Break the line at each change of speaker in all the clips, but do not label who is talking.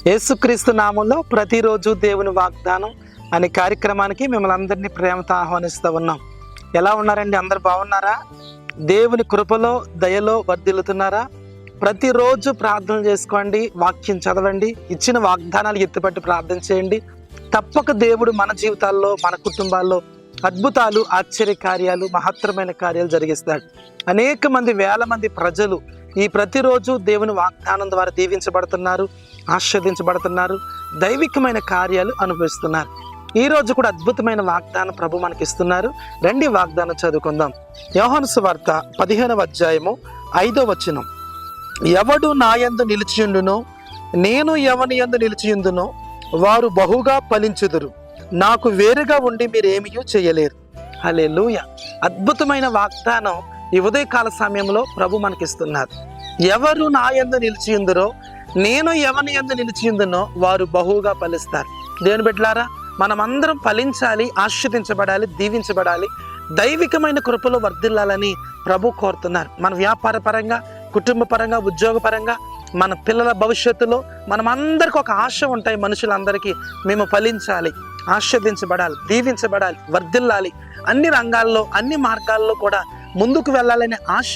యేసుక్రీస్తు నామంలో ప్రతిరోజు దేవుని వాగ్దానం అనే కార్యక్రమానికి మిమ్మల్ని అందరినీ ప్రేమతో ఆహ్వానిస్తూ ఉన్నాం. ఎలా ఉన్నారండి? అందరు బాగున్నారా? దేవుని కృపలో దయలో వర్ధిల్లుతున్నారా? ప్రతిరోజు ప్రార్థన చేసుకోండి, వాక్యం చదవండి, ఇచ్చిన వాగ్దానాలు ఎత్తిపట్టి ప్రార్థన చేయండి. తప్పక దేవుడు మన జీవితాల్లో, మన కుటుంబాల్లో అద్భుతాలు, ఆశ్చర్య కార్యాలు, మహత్తరమైన కార్యాలు జరిగిస్తాడు. అనేక మంది, వేల మంది ప్రజలు ఈ ప్రతిరోజు దేవుని వాగ్దానం ద్వారా దీవించబడుతున్నారు, ఆశీర్వదించబడుతున్నారు, దైవికమైన కార్యాలు అనుభవిస్తున్నారు. ఈరోజు కూడా అద్భుతమైన వాగ్దానం ప్రభు మనకి ఇస్తున్నారు. రండి వాగ్దానం చదువుకుందాం. యోహాను సువార్త 15వ అధ్యాయము 5వ వచనం. ఎవడు నా యందు నిలిచియుండునో, నేను ఎవని యందు నిలిచియుందునో వారు బహుగా ఫలించుదురు. నాకు వేరుగా ఉండి మీరేమీ చేయలేరు. హల్లెలూయా. అద్భుతమైన వాగ్దానం ఈ ఉదయకాల సమయంలో ప్రభు మనకిస్తున్నారు. ఎవరు నా యందు నిలిచియుందురో, నేను ఎవని యందు నిలిచియుందునో వారు బహుగా ఫలిస్తారు. దేవుని బిడ్డలారా, మనమందరం ఫలించాలి, ఆశీర్వదించబడాలి, దీవించబడాలి, దైవికమైన కృపలో వర్ధిల్లాలని ప్రభు కోరుతున్నారు. మన వ్యాపార పరంగా, కుటుంబ పరంగా, ఉద్యోగ పరంగా, మన పిల్లల భవిష్యత్తులో మనమందరికి ఒక ఆశ ఉంటాయి. మనుషులందరికీ మేము ఫలించాలి, ఆశీర్వదించబడాలి, దీవించబడాలి, వర్ధిల్లాలి, అన్ని రంగాల్లో, అన్ని మార్గాల్లో కూడా ముందుకు వెళ్ళాలనే ఆశ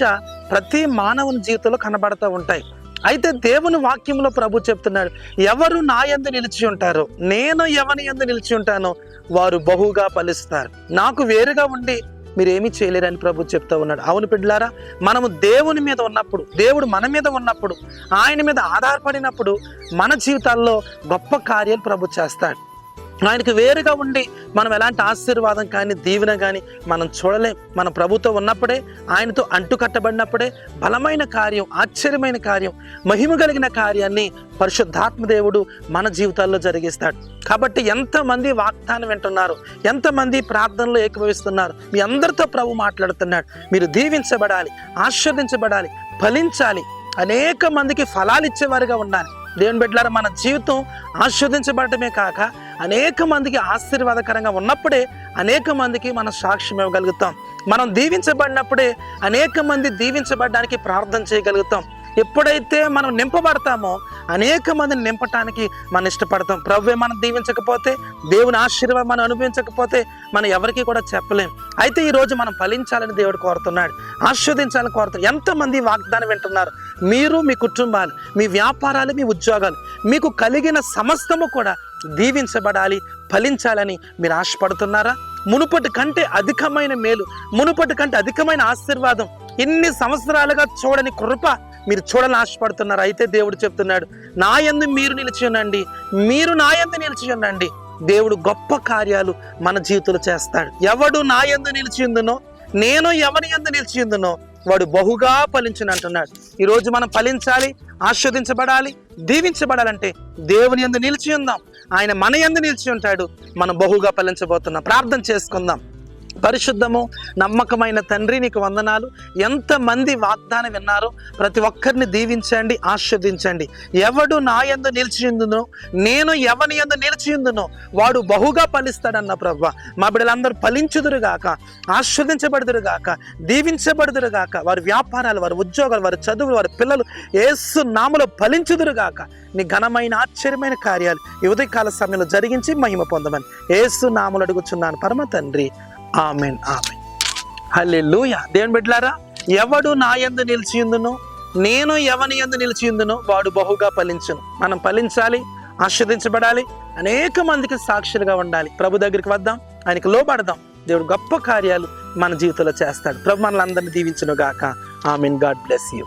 ప్రతి మానవుని జీవితంలో కనబడుతూ ఉంటాయి. అయితే దేవుని వాక్యంలో ప్రభు చెప్తున్నాడు, ఎవరు నా యందు నిలిచి ఉంటారో, నేను ఎవని యందు నిలిచి ఉంటానో వారు బహుగా ఫలిస్తారు. నాకు వేరుగా ఉండి మీరేమీ చేయలేరని ప్రభు చెప్తా ఉన్నాడు. అవును బిడ్డలారా, మనము దేవుని మీద ఉన్నప్పుడు, దేవుడు మన మీద ఉన్నప్పుడు, ఆయన మీద ఆధారపడినప్పుడు మన జీవితాల్లో గొప్ప కార్యాలు ప్రభు చేస్తాడు. ఆయనకు వేరుగా ఉండి మనం ఎలాంటి ఆశీర్వాదం కానీ, దీవెన కానీ మనం చూడలేం. మన ప్రభుతో ఉన్నప్పుడే, ఆయనతో అంటుకట్టబడినప్పుడే బలమైన కార్యం, ఆశ్చర్యమైన కార్యం, మహిమ కలిగిన కార్యాన్ని పరిశుద్ధాత్మ దేవుడు మన జీవితాల్లో జరిగిస్తాడు. కాబట్టి ఎంతమంది వాగ్దానం వింటున్నారు, ఎంతమంది ప్రార్థనలో ఏకీభవిస్తున్నారు, మీ అందరితో ప్రభు మాట్లాడుతున్నాడు. మీరు దీవించబడాలి, ఆశీర్వదించబడాలి, ఫలించాలి, అనేక మందికి ఫలాలు ఇచ్చేవారుగా ఉండాలి. దేవుని బిడ్డలారా, మన జీవితం ఆశీర్వదించబడటమే కాక అనేక మందికి ఆశీర్వాదకరంగా ఉన్నప్పుడే అనేక మందికి మనం సాక్ష్యం ఇవ్వగలుగుతాం. మనం దీవించబడినప్పుడే అనేక మంది దీవించబడడానికి ప్రార్థన చేయగలుగుతాం. ఎప్పుడైతే మనం నింపబడతామో అనేక మందిని నింపటానికి మనం ఇష్టపడతాం. ప్రభువే మనం దీవించకపోతే, దేవుని ఆశీర్వాదం మనం అనుభవించకపోతే మనం ఎవరికి కూడా చెప్పలేం. అయితే ఈరోజు మనం ఫలించాలని దేవుడు కోరుతున్నాడు, ఆశీర్వదించాలని కోరుతున్నాడు. ఎంతమంది వాగ్దానం వింటున్నారు? మీరు, మీ కుటుంబాలు, మీ వ్యాపారాలు, మీ ఉద్యోగాలు, మీకు కలిగిన సమస్తము కూడా దీవించబడాలి, ఫలించాలని మీరు ఆశపడుతున్నారా? మునుపటి కంటే అధికమైన మేలు, మునుపటి కంటే అధికమైన ఆశీర్వాదం, ఇన్ని సంవత్సరాలుగా చూడని కృప మీరు చూడాలని ఆశపడుతున్నారు. అయితే దేవుడు చెప్తున్నాడు, నా యందు మీరు నిలిచి ఉండండి, మీరు నా యందు నిలిచి ఉండండి. దేవుడు గొప్ప కార్యాలు మన జీవితంలో చేస్తాడు. ఎవడు నా యందు నిలిచి ఉందునో, నేను ఎవరి యందు నిలిచి ఉందునో వాడు బహుగా ఫలించును అంటున్నాడు. ఈరోజు మనం ఫలించాలి, ఆశీర్వదించబడాలి, దీవించబడాలంటే దేవుని యందు నిలిచి ఉందాం. ఆయన మన యందు నిలిచి ఉంటాడు. మనం బహుగా ఫలించబోతున్నాం. ప్రార్థన చేసుకుందాం. పరిశుద్ధము, నమ్మకమైన తండ్రి, నీకు వందనాలు. ఎంతమంది వాగ్దానం విన్నారో ప్రతి ఒక్కరిని దీవించండి, ఆశీర్వదించండి. ఎవడు నా యందు నిలిచియుందునో, నేను ఎవని యందు నిలిచియుందునో వాడు బహుగా ఫలిస్తాడన్న ప్రభువా. మా బిడ్డలందరూ ఫలించుదురుగాక, ఆశీర్వదించబడుదురుగాక, దీవించబడుదురుగాక. వారి వ్యాపారాలు, వారి ఉద్యోగాలు, వారి చదువులు, వారి పిల్లలు యేసు నామములో ఫలించుదురుగాక. నీ ఘనమైన ఆశ్చర్యమైన కార్యాలు ఈ ఉదయకాల సమయంలో జరిగించి మహిమ పొందమని యేసు నామములో అడుగుచున్నాను పరమ తండ్రి. Amen, amen. హల్లెలూయా. దేవుని బిడ్డలారా, ఎవడు నా యందు నిలిచియుందునో, నేను ఎవని యందు నిలిచియుందునో వాడు బహుగా ఫలించును. మనం ఫలించాలి, ఆశీర్వదించబడాలి, అనేక మందికి సాక్షులుగా ఉండాలి. ప్రభు దగ్గరికి వద్దాం, ఆయనకు లోబడదాం. దేవుడు గొప్ప కార్యాలు మన జీవితంలో చేస్తాడు. ప్రభు మనల్ని అందరినీ దీవించును గాక. ఆమెన్. God bless you.